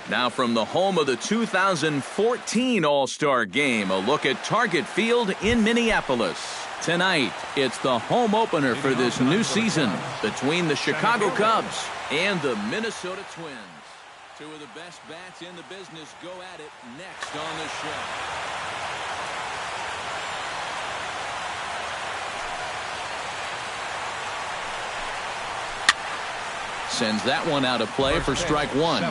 Now from the home of the 2014 All-Star Game, a look at Target Field in Minneapolis. Tonight, it's the home opener for this new season between the Chicago Cubs and the Minnesota Twins. Two of the best bats in the business go at it next on the show. Sends that one out of play for strike one.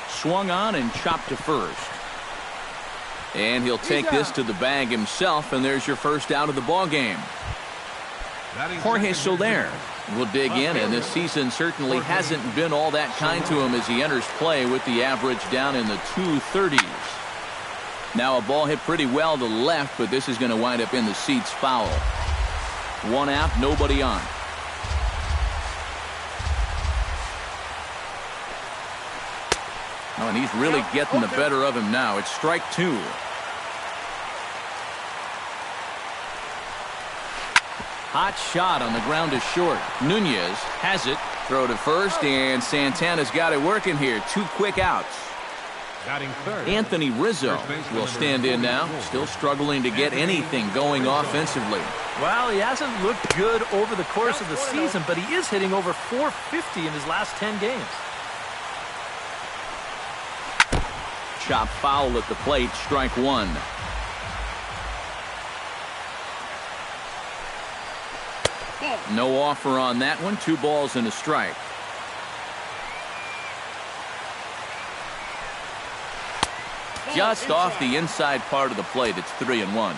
Swung on and chopped to first. And he'll take this to the bag himself, and there's your first out of the ball game. Jorge Soler will dig in, and this season certainly hasn't been all that kind to him as he enters play with the average down in the 230s. Now a ball hit pretty well to left, but this is going to wind up in the seats foul. One out, nobody on. Oh, and he's really getting the better of him now. It's strike two. Hot shot on the ground is short. Nunez has it. Throw to first, and Santana's got it working here. Two quick outs. Anthony Rizzo will stand in now, still struggling to get anything going offensively. Well, he hasn't looked good over the course of the season, but he is hitting over .450 in his last 10 games. Chop foul at the plate, strike one. No offer on that one. 2 balls and a strike. Just off the inside part of the plate. It's 3-1.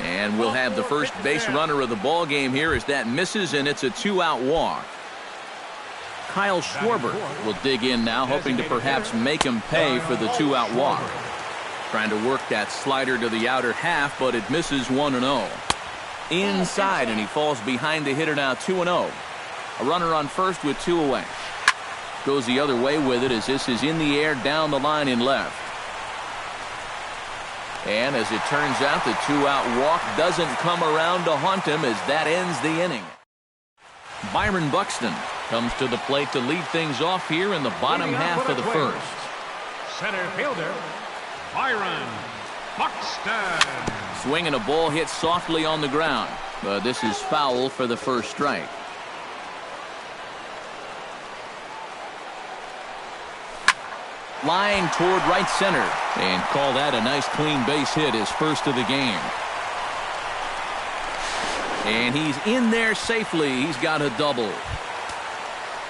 And we'll have the first base runner of the ball game here as that misses, and it's a 2-out walk. Kyle Schwarber will dig in now, hoping to perhaps make him pay for the 2-out walk. Trying to work that slider to the outer half, but it misses 1-0. Inside, and he falls behind the hitter now, 2-0. A runner on first with 2 away. Goes the other way with it as this is in the air down the line in left. And as it turns out, the 2-out walk doesn't come around to haunt him as that ends the inning. Byron Buxton comes to the plate to lead things off here in the bottom half of the first. Center fielder, Byron Buxton. Swinging a ball hit softly on the ground, but this is foul for the first strike. Line toward right center, and call that a nice clean base hit, his first of the game. And he's in there safely. He's got a double.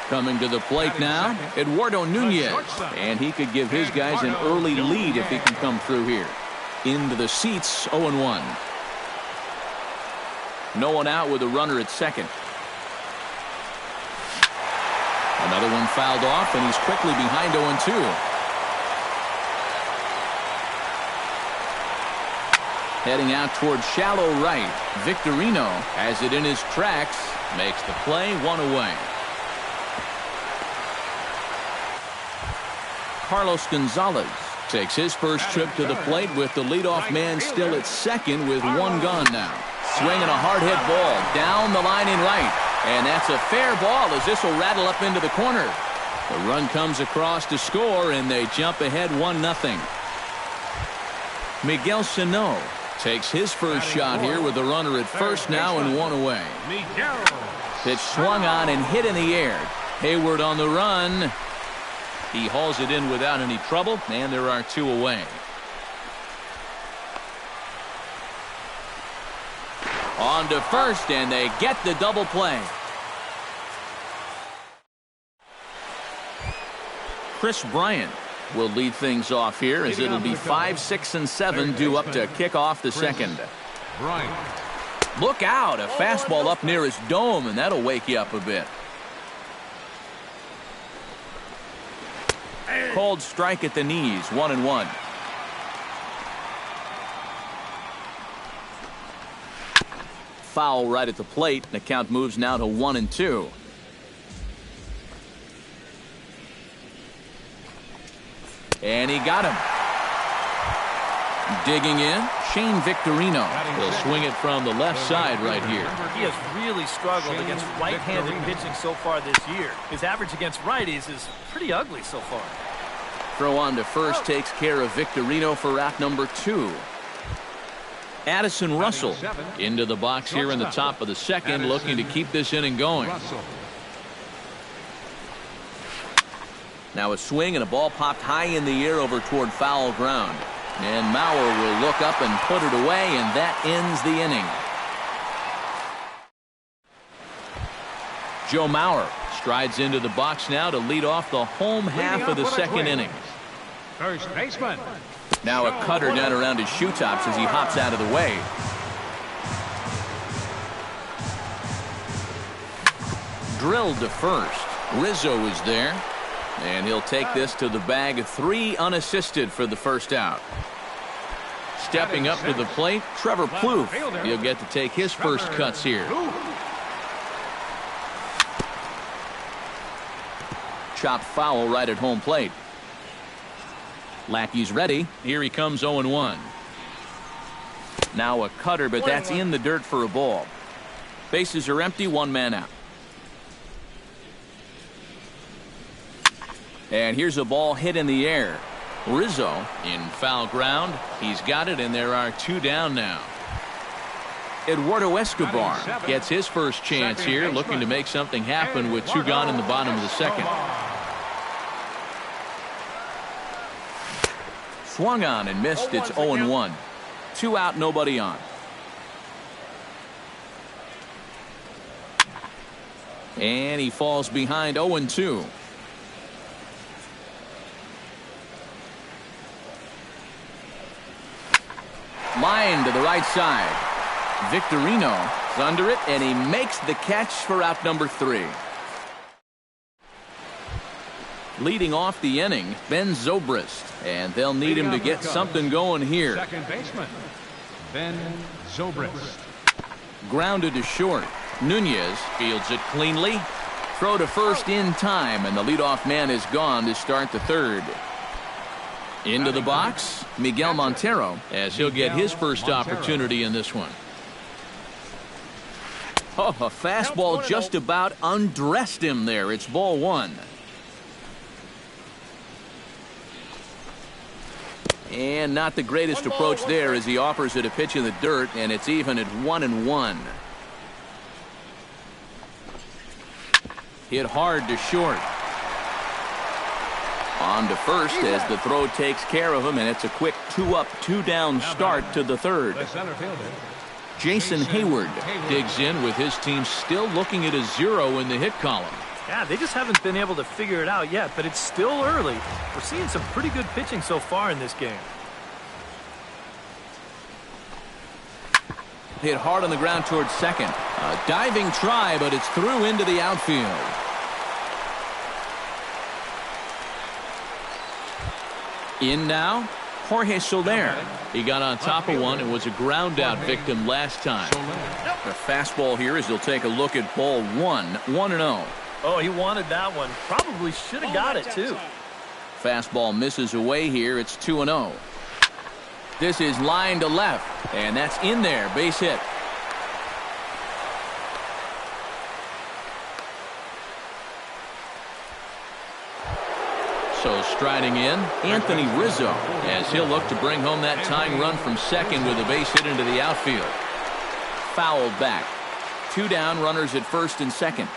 Coming to the plate now, Eduardo Nunez, and he could give his guys an early lead if he can come through here. Into the seats, 0-1. No one out with a runner at second. Another one fouled off, and he's quickly behind 0-2. Heading out toward shallow right. Victorino has it in his tracks. Makes the play, 1 away. Carlos Gonzalez takes his first trip to the plate with the leadoff man still at second with 1 gone now. Swinging a hard hit ball down the line in right. And that's a fair ball as this will rattle up into the corner. The run comes across to score, and they jump ahead 1-0. Miguel Sano takes his first shot here with the runner at first now and 1 away. Pitch swung on and hit in the air. Hayward on the run. He hauls it in without any trouble, and there are 2 away. On to first, and they get the double play. Chris Bryant will lead things off here as it'll be 5, 6, and 7 due up to kick off the second. Look out, a fastball up near his dome, and that'll wake you up a bit. Called strike at the knees, 1-1. Foul right at the plate. The count moves now to 1-2. And he got him. Digging in, Shane Victorino. He'll swing it from the left side right here. He has really struggled against right-handed pitching so far this year. His average against righties is pretty ugly so far. Throw on to first takes care of Victorino for out number 2. Addison Russell into the box here in the top of the second, looking to keep this inning going. Now a swing and a ball popped high in the air over toward foul ground. And Mauer will look up and put it away, and that ends the inning. Joe Mauer strides into the box now to lead off the home half of the second inning. First baseman. Now a cutter down around his shoe tops as he hops out of the way. Drilled to first. Rizzo is there. And he'll take this to the bag. 3 unassisted for the first out. Stepping up to the plate, Trevor Plouffe. He'll get to take his first cuts here. Chopped foul right at home plate. Lackey's ready. Here he comes 0-1. Now a cutter, but that's in the dirt for a ball. Bases are empty, 1 man out. And here's a ball hit in the air. Rizzo in foul ground. He's got it, and there are 2 down now. Eduardo Escobar gets his first chance here, looking to make something happen with 2 gone in the bottom of the second. Swung on and missed. It's 0-1. 2 out, nobody on. And he falls behind 0-2. Line to the right side. Victorino is under it, and he makes the catch for out number 3. Leading off the inning, Ben Zobrist, and they'll need him to get something going here. Second baseman, Ben Zobrist. Grounded to short. Nunez fields it cleanly. Throw to first in time, and the leadoff man is gone to start the third. Into the box, Miguel Montero, as he'll get his first opportunity in this one. Oh, a fastball just about undressed him there. It's ball 1. And not the greatest approach there as he offers it a pitch in the dirt, and it's even at 1-1. Hit hard to short. On to first as the throw takes care of him, and it's a quick 2-up, 2-down start to the third. Jason Hayward digs in with his team still looking at a 0 in the hit column. Yeah, they just haven't been able to figure it out yet, but it's still early. We're seeing some pretty good pitching so far in this game. Hit hard on the ground towards second. A diving try, but it's through into the outfield. In now, Jorge Soler. He got on top of one and was a ground out victim last time. The fastball here as he'll take a look at ball 1, 1-0. Oh, he wanted that one. Probably should have got it, too. Fastball misses away here. It's 2-0. This is line to left, and that's in there. Base hit. So striding in, Anthony Rizzo, as he'll look to bring home that tying run from second with a base hit into the outfield. Fouled back. 2 down, runners at first and second.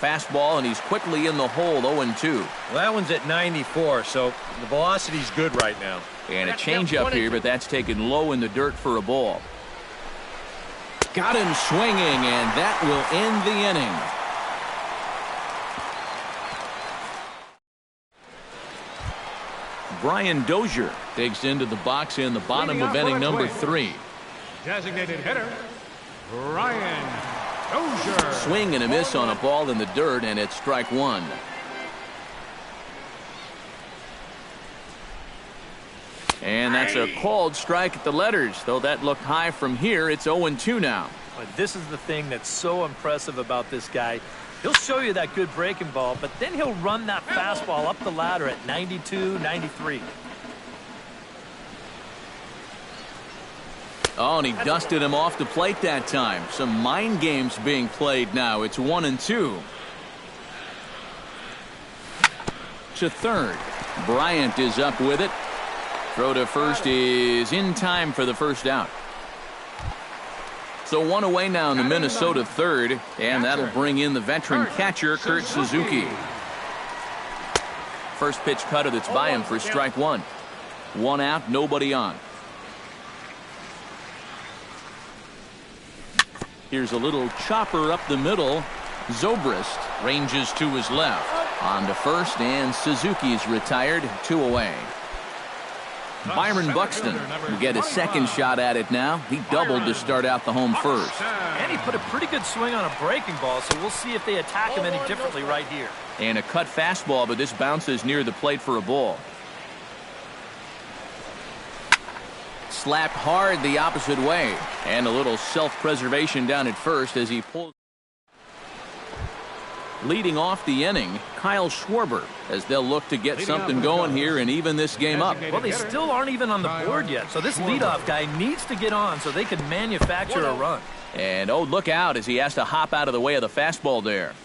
Fastball, and he's quickly in the hole, 0-2. Well, that one's at 94, so the velocity's good right now. And a changeup here, but that's taken low in the dirt for a ball. Got him swinging, and that will end the inning. Brian Dozier digs into the box in the bottom of inning number 3. Designated hitter, Brian Dozier. Swing and a miss on a ball in the dirt, and it's strike 1. And that's a called strike at the letters, though that looked high from here. It's 0-2 now. But this is the thing that's so impressive about this guy. He'll show you that good breaking ball, but then he'll run that fastball up the ladder at 92, 93. Oh, and he dusted him off the plate that time. Some mind games being played now. It's 1-2. To third. Bryant is up with it. Throw to first is in time for the first out. So one away now in the Minnesota third, and that'll bring in the veteran catcher, Kurt Suzuki. First pitch cutter that's by him for strike one. One out, nobody on. Here's a little chopper up the middle. Zobrist ranges to his left. On to first, and Suzuki's retired, 2 away. Byron Buxton will get a second shot at it now. He doubled to start out the home first. And he put a pretty good swing on a breaking ball, so we'll see if they attack him any differently right here. And a cut fastball, but this bounces near the plate for a ball. Slapped hard the opposite way. And a little self-preservation down at first as he pulls. Leading off the inning, Kyle Schwarber, as they'll look to get something going here and even this game up. Well, they still aren't even on the board yet, so this leadoff guy needs to get on so they can manufacture a run. And oh, look out as he has to hop out of the way of the fastball there.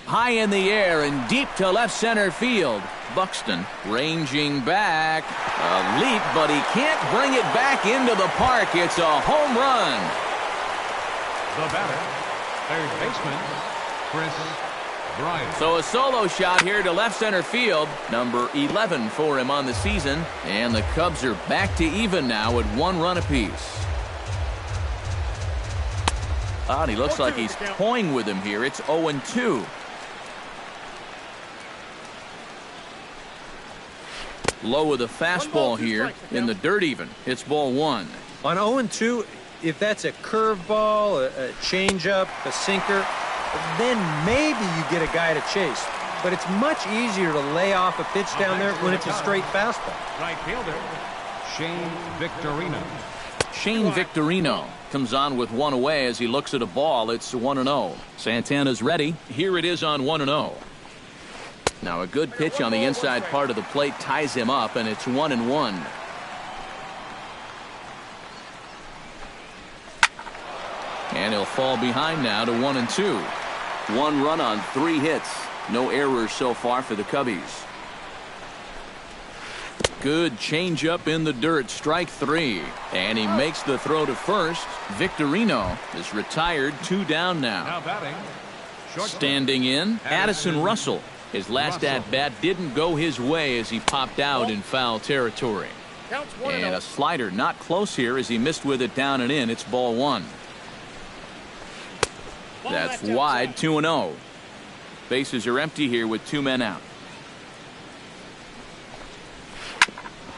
High in the air and deep to left center field. Buxton ranging back. A leap, but he can't bring it back into the park. It's a home run. The batter, third baseman, Chris Bryant. So a solo shot here to left center field. Number 11 for him on the season. And the Cubs are back to even now at 1 run apiece. Oh, and he looks like he's toying with him here. It's 0-2. Low with a fastball here in the dirt even. It's ball 1. On 0-2, if that's a curveball, a changeup, a sinker, then maybe you get a guy to chase. But it's much easier to lay off a pitch down there when it's a straight fastball. Right fielder, Shane Victorino. Shane Victorino comes on with 1 away as he looks at a ball. It's 1-0. Santana's ready. Here it is on 1-0. Now a good pitch on the inside part of the plate ties him up, and it's 1-1. And he'll fall behind now to 1-2. 1 run on 3 hits. No errors so far for the Cubbies. Good changeup in the dirt. Strike 3. And he makes the throw to first. Victorino is retired. 2 down now. Now batting, Standing in, Addison Russell. His last at-bat didn't go his way as he popped out in foul territory. And a slider not close here as he missed with it down and in. It's ball 1. That's wide, 2-0. Bases are empty here with 2 men out.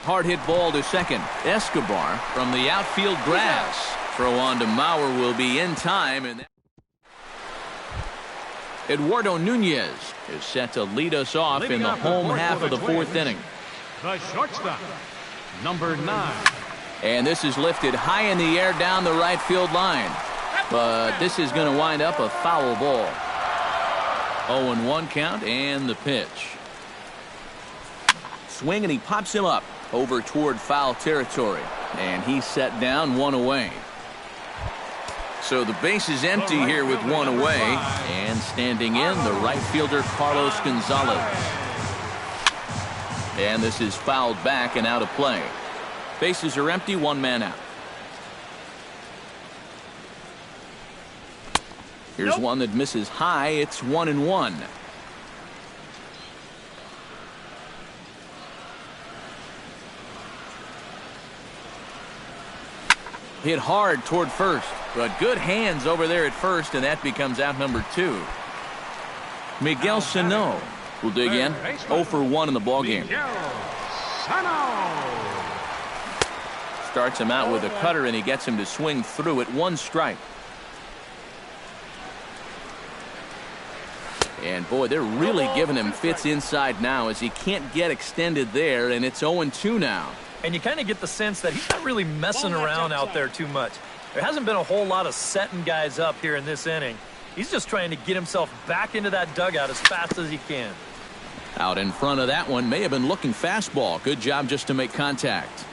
Hard hit ball to second. Escobar from the outfield grass. Throw on to Mauer will be in time. And Eduardo Nunez is set to lead us off in the home half of the 4th inning. the shortstop, number 9. And this is lifted high in the air down the right field line. But this is going to wind up a foul ball. 0-1 count and the pitch. Swing and he pops him up over toward foul territory. And he's set down 1 away. So the base is empty here with 1 away. And standing in, the right fielder Carlos Gonzalez. And this is fouled back and out of play. Bases are empty, 1 man out. Here's one that misses high. It's 1-1. Hit hard toward first, but good hands over there at first, and that becomes out number 2. Miguel Sano will dig in. 0 for 1 in the ballgame. Starts him out with a cutter, and he gets him to swing through it. 1 strike. And boy, they're really giving him fits inside now as he can't get extended there, and it's 0-2 now. And you kind of get the sense that he's not really messing around out there too much. There hasn't been a whole lot of setting guys up here in this inning. He's just trying to get himself back into that dugout as fast as he can. Out in front of that one, may have been looking fastball. Good job just to make contact.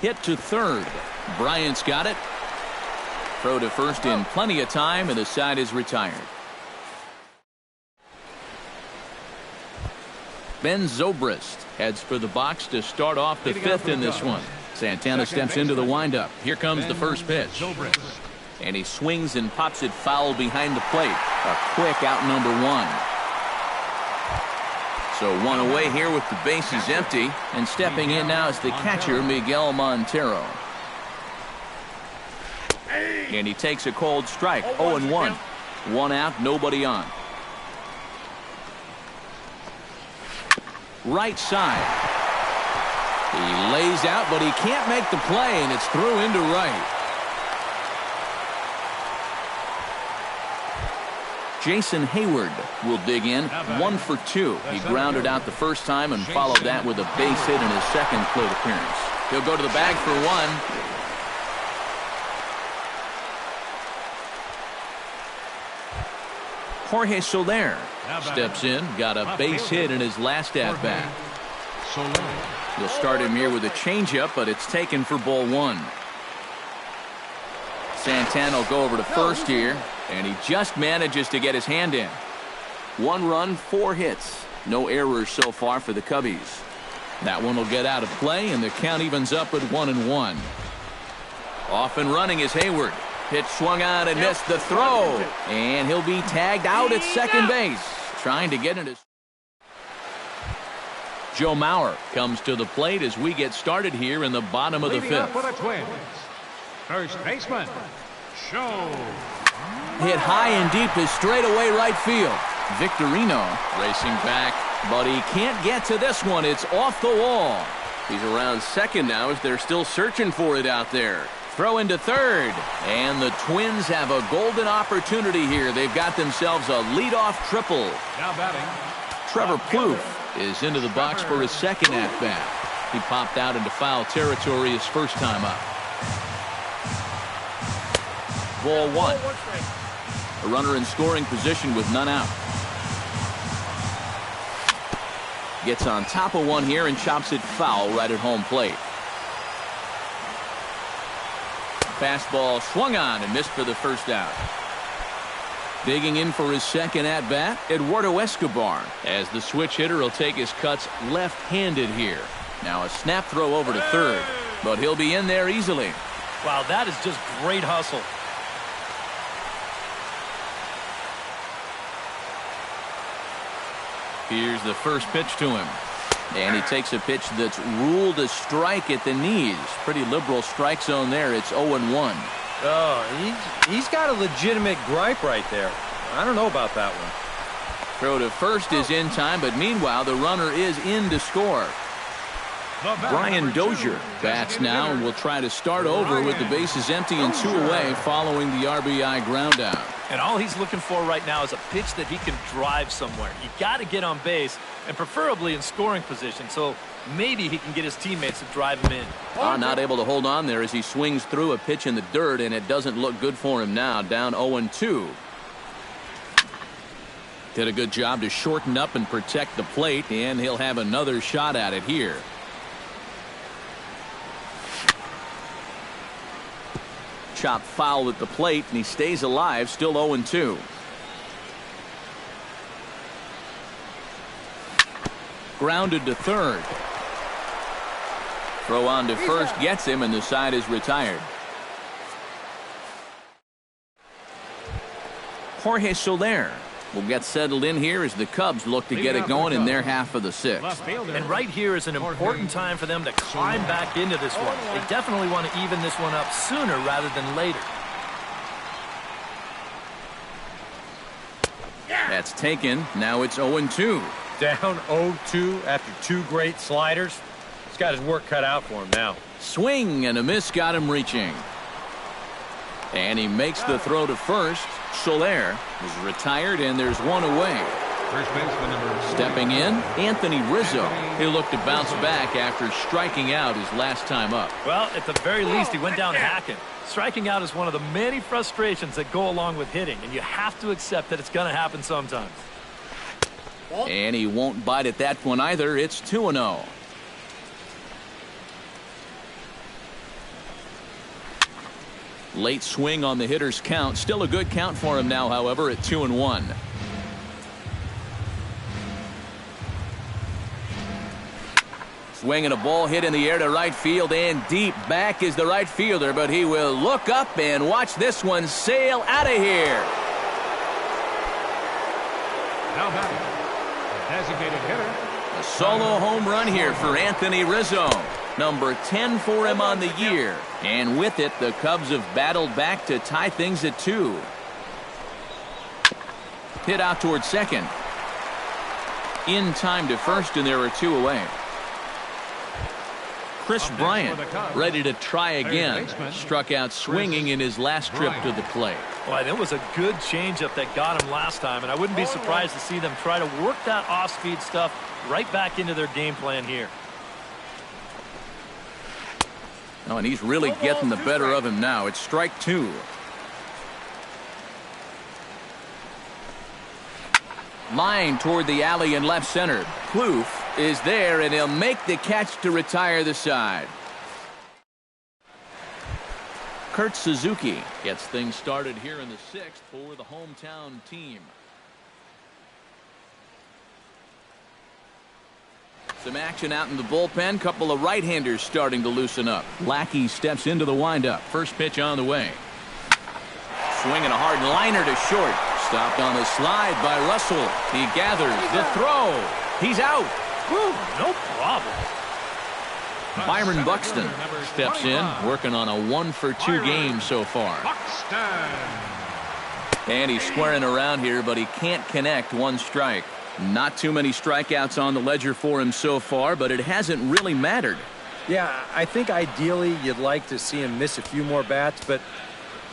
Hit to third. Bryant's got it. Throw to first in plenty of time, and the side is retired. Ben Zobrist heads for the box to start off the fifth in this one. Santana steps into the windup. Here comes the first pitch. And he swings and pops it foul behind the plate. A quick out number one. So one away here with the bases empty. And stepping in now is the catcher, Miguel Montero. And he takes a cold strike. 0-1. One out, nobody on. Right side. He lays out, but he can't make the play, and it's through into right. Jason Hayward will dig in. 1 for 2. He grounded out the first time and followed that with a base hit in his second plate appearance. He'll go to the bag for one. Jorge Soler steps in, got a base hit in his last at-bat. He'll start him here with a changeup, but it's taken for ball one. Santana will go over to first here, and he just manages to get his hand in. 1 run, 4 hits. No errors so far for the Cubbies. That one will get out of play, and the count evens up at 1-1. Off and running is Hayward. Pitch swung on and missed the throw. And he'll be tagged out at second base. Trying to get into. Joe Mauer comes to the plate as we get started here in the bottom of the fifth. For the Twins, first baseman, Show. Hit high and deep to straightaway right field. Victorino racing back, but he can't get to this one. It's off the wall. He's around second now as they're still searching for it out there. Throw into third, and the Twins have a golden opportunity here. They've got themselves a leadoff triple. Now batting, Trevor Plouffe is into the box for his second at-bat. He popped out into foul territory his first time up. Ball one. A runner in scoring position with none out. Gets on top of one here and chops it foul right at home plate. Fastball swung on and missed for the first out. Digging in for his second at-bat, Eduardo Escobar, as the switch hitter will take his cuts left-handed here. Now a snap throw over to third, but he'll be in there easily. Wow, that is just great hustle. Here's the first pitch to him. And he takes a pitch that's ruled a strike at the knees. Pretty liberal strike zone there. It's 0-1. Oh, he's got a legitimate gripe right there. I don't know about that one. Throw to first is in time, but meanwhile the runner is in to score. Brian Dozier bats now and will try to start over with the bases empty and 2 away following the RBI ground out. And all he's looking for right now is a pitch that he can drive somewhere. You got to get on base, and preferably in scoring position, so maybe he can get his teammates to drive him in. Not able to hold on there as he swings through a pitch in the dirt, and it doesn't look good for him now. Down 0-2. Did a good job to shorten up and protect the plate, and he'll have another shot at it here. Chop foul at the plate, and he stays alive, still 0-2. Grounded to third. Throw on to first gets him, and the side is retired. Jorge Soler will get settled in here as the Cubs look to get it going in their half of the sixth. And right here is an important time for them to climb back into this one. They definitely want to even this one up sooner rather than later. That's taken. Now it's 0-2. Down 0-2 after 2 great sliders. He's got his work cut out for him now. Swing and a miss got him reaching. And he makes the throw to first. Soler is retired, and there's 1 away. First baseman number 40. Stepping in, Anthony Rizzo. He'll look to bounce back after striking out his last time up. Well, at the very least, he went down hacking. Striking out is one of the many frustrations that go along with hitting, and you have to accept that it's going to happen sometimes. And he won't bite at that one either. It's 2-0. Late swing on the hitter's count. Still a good count for him now, however, at 2-1. Swinging a ball hit in the air to right field and deep. Back is the right fielder, but he will look up and watch this one sail out of here. Now batting, the designated hitter. A solo home run here for Anthony Rizzo. Number 10 for him on the year. And with it, the Cubs have battled back to tie things at 2. Hit out towards second. In time to first, and there are 2 away. Chris Bryant ready to try again. Struck out swinging in his last trip to the plate. Well, that was a good changeup that got him last time, and I wouldn't be surprised to see them try to work that off-speed stuff right back into their game plan here. Oh, and he's really getting the better of him now. It's strike 2. Line toward the alley in left center. Plouffe is there, and he'll make the catch to retire the side. Kurt Suzuki gets things started here in the 6th for the hometown team. Some action out in the bullpen. Couple of right-handers starting to loosen up. Lackey steps into the windup. First pitch on the way. Swinging a hard liner to short. Stopped on the slide by Russell. He gathers the throw. He's out. Woo, no problem. Byron Buxton steps in, working on a 1-for-2 game so far. And he's squaring around here, but he can't connect. 1 strike. Not too many strikeouts on the ledger for him so far, but it hasn't really mattered. Yeah, I think ideally you'd like to see him miss a few more bats, but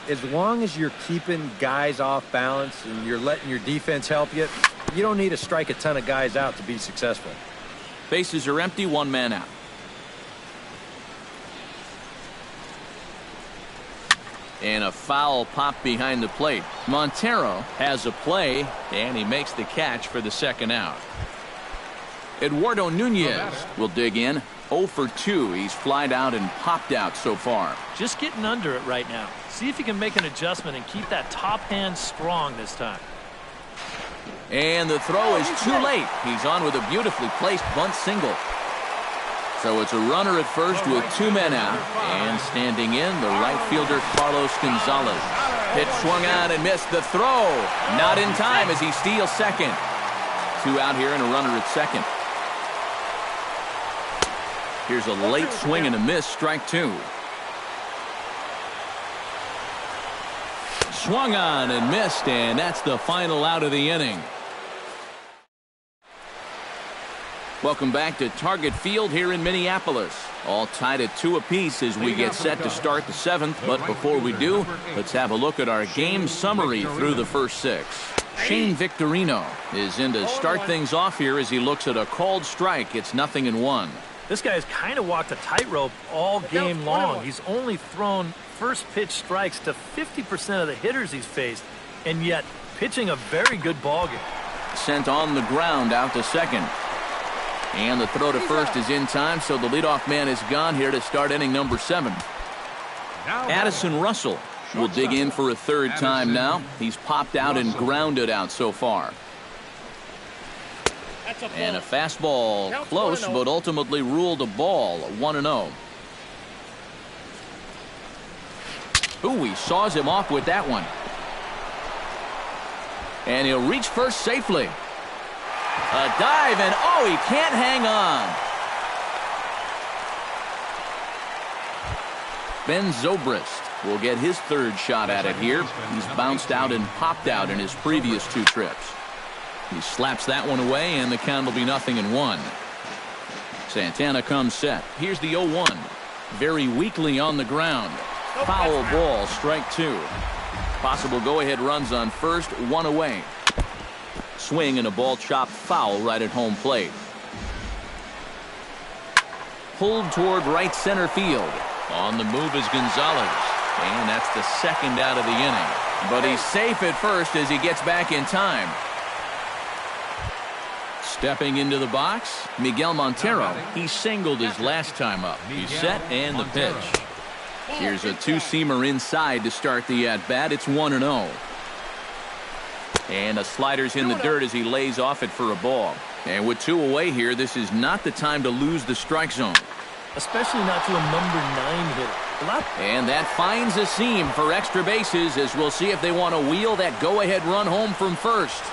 as long as you're keeping guys off balance and you're letting your defense help you, you don't need to strike a ton of guys out to be successful. Bases are empty, 1 man out. And a foul pop behind the plate. Montero has a play, and he makes the catch for the 2nd out. Eduardo Nunez will dig in. 0 for 2. He's flied out and popped out so far. Just getting under it right now. See if you can make an adjustment and keep that top hand strong this time. And the throw is too late. He's on with a beautifully placed bunt single. So it's a runner at first with 2 men out. And standing in, the right fielder, Carlos Gonzalez. Pitch swung on and missed. The throw not in time as he steals second. 2 out here and a runner at second. Here's a late swing and a miss. Strike 2. Swung on and missed, and that's the final out of the inning. Welcome back to Target Field here in Minneapolis. All tied at 2 apiece as we get set to start the 7th. But before we do, let's have a look at our game summary through the first 6. Shane Victorino is in to start things off here as he looks at a called strike. It's 0-1. This guy's kind of walked a tightrope all game long. He's only thrown first pitch strikes to 50% of the hitters he's faced, and yet pitching a very good ball game. Sent on the ground out to second. And the throw to first is in time, so the leadoff man is gone here to start inning number 7. Addison Russell will dig in for a 3rd time now. He's popped out and grounded out so far. And a fastball close, but ultimately ruled a ball. 1-0. Ooh, he saws him off with that one. And he'll reach first safely. A dive, and oh, he can't hang on. Ben Zobrist will get his 3rd shot at it here. He's bounced out and popped out in his previous 2 trips. He slaps that one away, and the count will be 0-1. Santana comes set. Here's the 0-1. Very weakly on the ground. Foul ball, strike 2. Possible go-ahead runs on first, 1 away. Swing and a ball chopped foul right at home plate. Pulled toward right center field. On the move is Gonzalez. And that's the second out of the inning. But he's safe at first as he gets back in time. Stepping into the box, Miguel Montero. He singled his last time up. He's set and the pitch. Here's a two-seamer inside to start the at-bat. It's 1-0. And a slider's in the dirt as he lays off it for a ball. And with 2 away here, this is not the time to lose the strike zone. Especially not to a number 9 hitter. And that finds a seam for extra bases as we'll see if they want to wheel that go-ahead run home from first.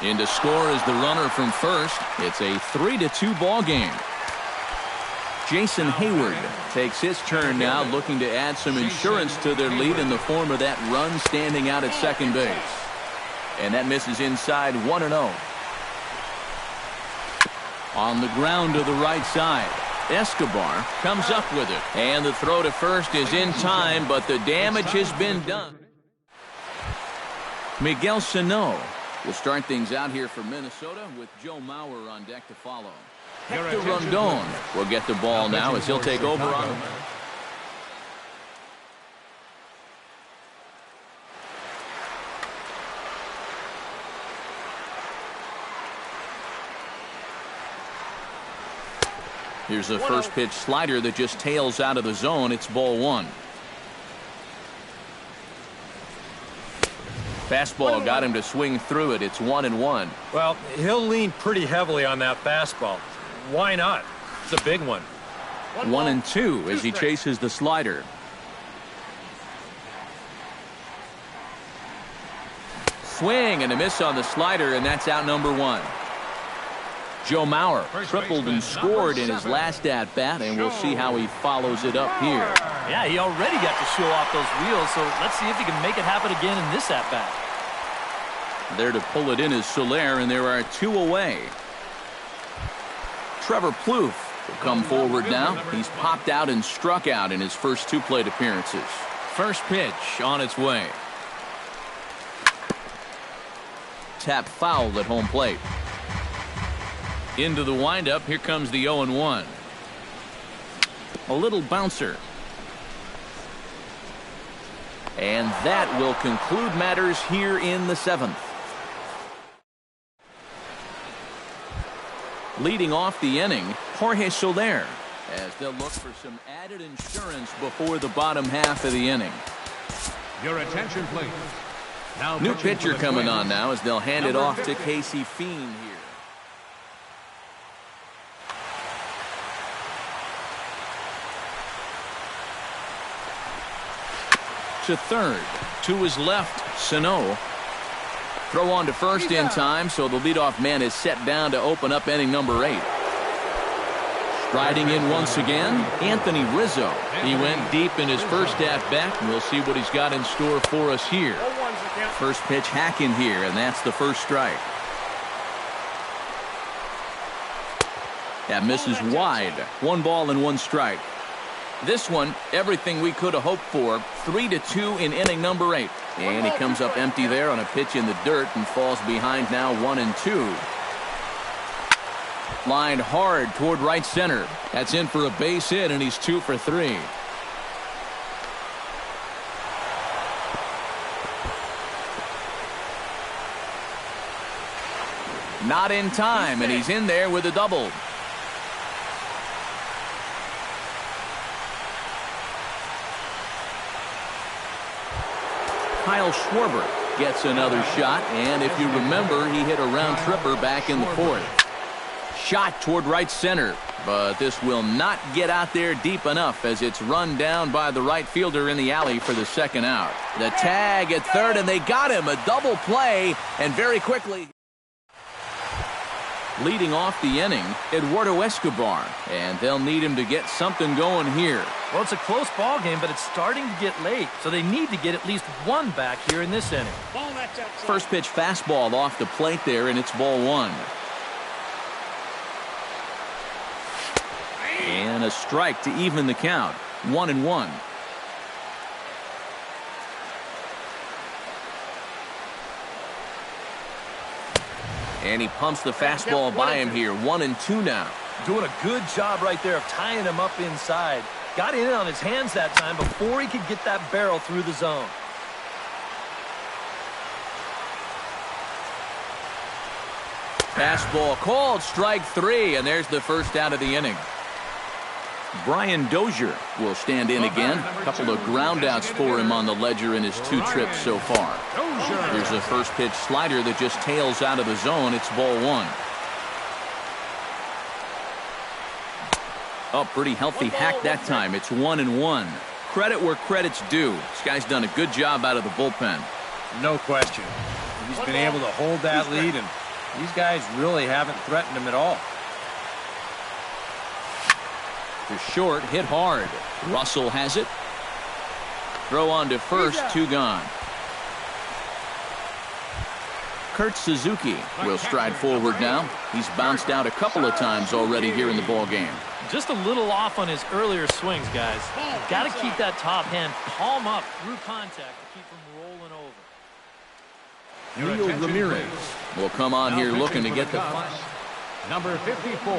In to score is the runner from first. It's a 3-2 ball game. Jason Hayward takes his turn now, looking to add some insurance to their lead in the form of that run standing out at second base. And that misses inside, 1-0. On the ground to the right side. Escobar comes up with it. And the throw to first is in time, but the damage has been done. Miguel Sano will start things out here for Minnesota with Joe Mauer on deck to follow. Hector Rondon will get the ball now as he'll take over on him. Here's a first pitch slider that just tails out of the zone. It's ball 1. Fastball got him to swing through it. It's 1-1. Well, he'll lean pretty heavily on that fastball. Why not? It's a big one. 1-2 as he chases the slider. Swing and a miss on the slider, and that's out number 1. Joe Mauer tripled and scored in his last at-bat, and we'll see how he follows it up here. Yeah, he already got to show off those wheels, so let's see if he can make it happen again in this at-bat. There to pull it in is Soler, and there are 2 away. Trevor Plouffe will come forward now. He's popped out and struck out in his first 2 plate appearances. First pitch on its way. Tap fouled at home plate. Into the windup, here comes the 0-1. A little bouncer. And that will conclude matters here in the 7th. Leading off the inning, Jorge Soler, as they'll look for some added insurance before the bottom half of the inning. Your attention, please. Now New pitcher coming on now as they'll hand it off to Casey Fiend here. To third. To his left, Sano. Throw on to first in time, so the leadoff man is set down to open up inning number 8. Striding in once again, Anthony Rizzo. He went deep in his first at-bat, and we'll see what he's got in store for us here. First pitch hacking here, and that's the first strike. That misses wide. 1 ball and 1 strike. This one, everything we could have hoped for. 3-2 in inning number 8. And he comes up empty there on a pitch in the dirt and falls behind now 1-2. Lined hard toward right center. That's in for a base hit, and he's 2 for 3. Not in time, and he's in there with a double. Kyle Schwarber gets another shot, and if you remember, he hit a round tripper back in the 4th. Shot toward right center, but this will not get out there deep enough as it's run down by the right fielder in the alley for the second out. The tag at third, and they got him. A double play, and very quickly. Leading off the inning, Eduardo Escobar, and they'll need him to get something going here. Well, it's a close ball game, but it's starting to get late, so they need to get at least 1 back here in this inning. First pitch fastball off the plate there, and it's ball 1. And a strike to even the count. 1-1. And he pumps the fastball by him here. 1-2 now. Doing a good job right there of tying him up inside. Got in on his hands that time before he could get that barrel through the zone. Fastball called, strike 3, and there's the first out of the inning. Brian Dozier will stand in again. A couple of groundouts for him on the ledger in his 2 trips so far. Here's a first pitch slider that just tails out of the zone. It's ball 1. Oh, pretty healthy hack that time. It's 1-1. Credit where credit's due. This guy's done a good job out of the bullpen. No question. He's been able to hold that lead, and these guys really haven't threatened him at all. To short, hit hard. Russell has it. Throw on to first, 2 gone. Kurt Suzuki will stride forward now. He's bounced out a couple of times already here in the ball game. Just a little off on his earlier swings, guys. Got to keep that top hand palm up through contact to keep him rolling over. Leo Ramirez will come on here looking to get the number 54,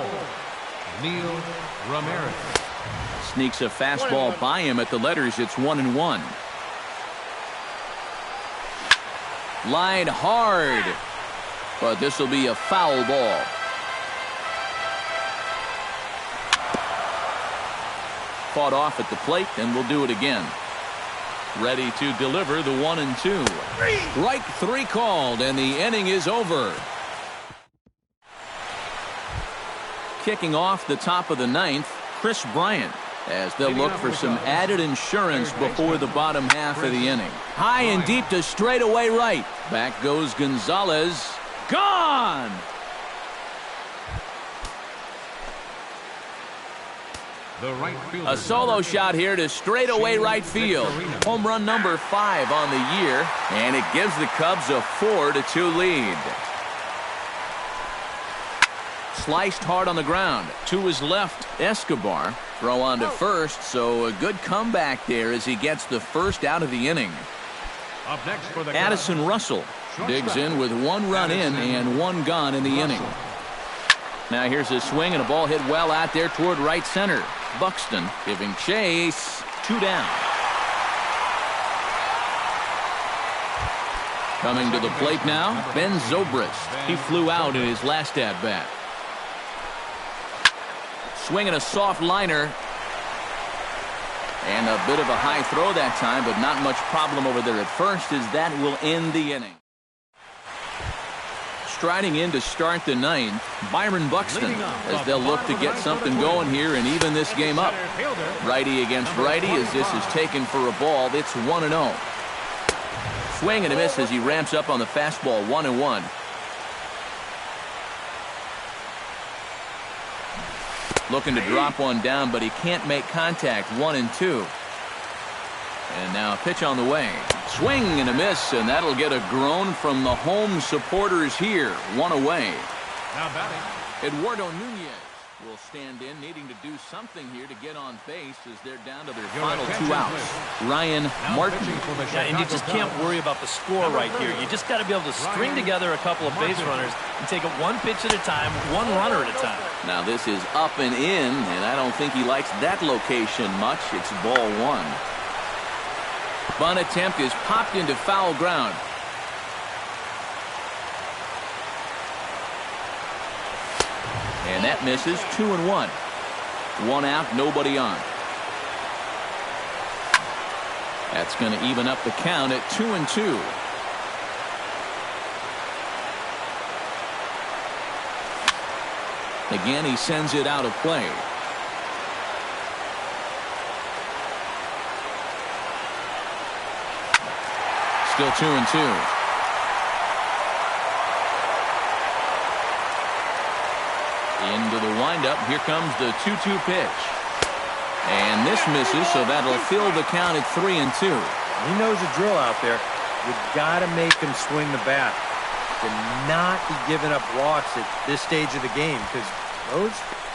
Neil Ramirez. Sneaks a fastball by him at the letters. It's 1-1. Line hard, but this will be a foul ball. Fought off at the plate, and we'll do it again. Ready to deliver the 1-2. Strike 3 called, and the inning is over. Kicking off the top of the 9th, Chris Bryant, as they'll look for some added insurance before the bottom half of the inning. High and deep to straightaway right. Back goes Gonzalez. Gone! A solo shot here to straightaway right field. Home run number 5 on the year, and it gives the Cubs a 4-2 lead. Sliced hard on the ground. To his left, Escobar. Throw on to first, so a good comeback there as he gets the first out of the inning. Up next for the Addison Russell digs in with 1 run in and 1 gone in the inning. Now here's a swing and a ball hit well out there toward right center. Buxton giving chase. 2 down. Coming to the plate now, Ben Zobrist. He flew out in his last at-bat. Swinging a soft liner. And a bit of a high throw that time, but not much problem over there at first, as that will end the inning. Striding in to start the 9th, Byron Buxton, as they'll look to get something going here and even this game up. Righty against righty, as this is taken for a ball. It's 1-0. Swing and a miss as he ramps up on the fastball. 1-1. Looking to drop one down, but he can't make contact. 1-2. And now a pitch on the way. Swing and a miss, and that'll get a groan from the home supporters here. 1 away. Now batting, Eduardo Nunez will stand in, needing to do something here to get on base as they're down to their final 2 outs. Ryan Martin. Yeah, and you just can't worry about the score right here. You just got to be able to string together a couple of base runners and take it 1 pitch at a time, 1 runner at a time. Now this is up and in, and I don't think he likes that location much. It's ball 1. Bunt attempt is popped into foul ground. And that misses. 2-1. 1 out, nobody on. That's going to even up the count at 2-2. Again, he sends it out of play. Still 2-2. Into the windup. Here comes the 2-2 pitch. And this misses, so that'll fill the count at 3-2. He knows the drill out there. You've got to make him swing the bat. To not be giving up walks at this stage of the game, because those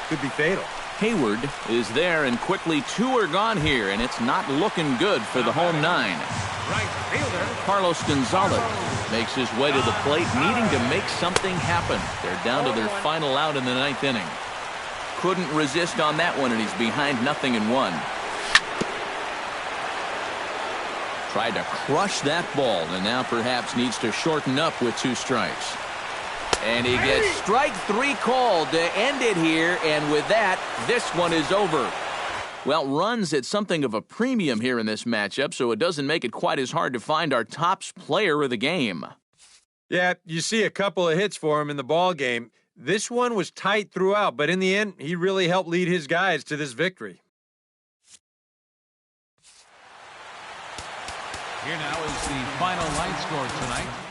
could be fatal. Hayward is there, and quickly 2 are gone here, and it's not looking good for the home 9. Right fielder. Carlos Gonzalez makes his way to the plate, needing to make something happen. They're down to their final out in the 9th inning. Couldn't resist on that one, and he's behind 0-1. Tried to crush that ball, and now perhaps needs to shorten up with 2 strikes. And he gets strike 3 called to end it here, and with that, this one is over. Well, runs at something of a premium here in this matchup, so it doesn't make it quite as hard to find our tops player of the game. Yeah, you see a couple of hits for him in the ball game. This one was tight throughout, but in the end, he really helped lead his guys to this victory. Here now is the final line score tonight.